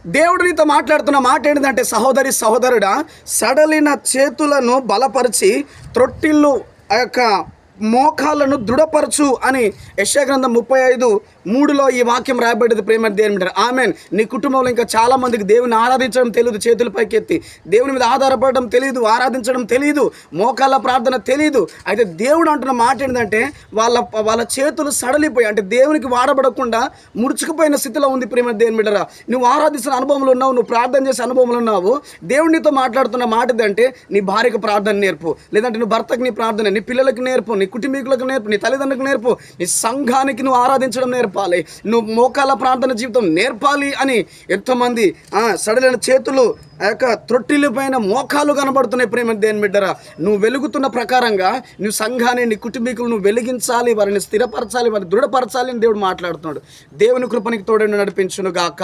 దేవుడు నీతో మాట్లాడుతున్న మాట ఏంటంటే, సహోదరి సహోదరుడా, సడలిన చేతులను బలపరిచి త్రొట్టిల్లు ఆ యొక్క మోకాళ్ళను దృఢపరచు అని యెషయా గ్రంథం 35:3లో ఈ వాక్యం రాయబడ్డది. ప్రేమ దేవుని ఆమెన్. నీ కుటుంబంలో ఇంకా చాలా మందికి దేవుని ఆరాధించడం తెలియదు, చేతుల పైకెత్తి దేవుని మీద ఆధారపడడం తెలియదు, ఆరాధించడం తెలియదు, మోకాళ్ళ ప్రార్థన తెలియదు. అయితే దేవుడు అంటున్న మాట ఏంటంటే, వాళ్ళ చేతులు సడలిపోయి, అంటే దేవునికి వాడబడకుండా ముడుచుకుపోయిన స్థితిలో ఉంది. ప్రేమ దేవుని బిడ్డరా, నువ్వు ఆరాధిస్తున్న అనుభవంలో ఉన్నావు, నువ్వు ప్రార్థన చేసే అనుభవంలో ఉన్నావు. దేవునితో మాట్లాడుతున్న మాట ఏంటంటే, నీ భార్యకు ప్రార్థన నేర్పు, లేదంటే నువ్వు భర్తకు నీ ప్రార్థన, నీ పిల్లలకు నేర్పు, నీ కుటుంబీకులకు నేర్పు, నీ తల్లిదండ్రులకు నేర్పు, నీ సంఘానికి నువ్వు ఆరాధించడం నేర్పాలి, నువ్వు మోకాళ్ళ ప్రార్థన జీవితం నేర్పాలి అని ఎంతోమంది సడలైన చేతులు ఆ యొక్క త్రొట్టిల్లు పైన మోకాలు కనబడుతున్నాయి. ప్రేమ దేని బిడ్డరా, నువ్వు వెలుగుతున్న ప్రకారంగా నువ్వు సంఘాన్ని, నీ కుటుంబీకులు నువ్వు వెలిగించాలి, వారిని స్థిరపరచాలి, వారిని దృఢపరచాలి అని దేవుడు మాట్లాడుతున్నాడు. దేవుని కృపనికి తోడని నడిపించును గాక.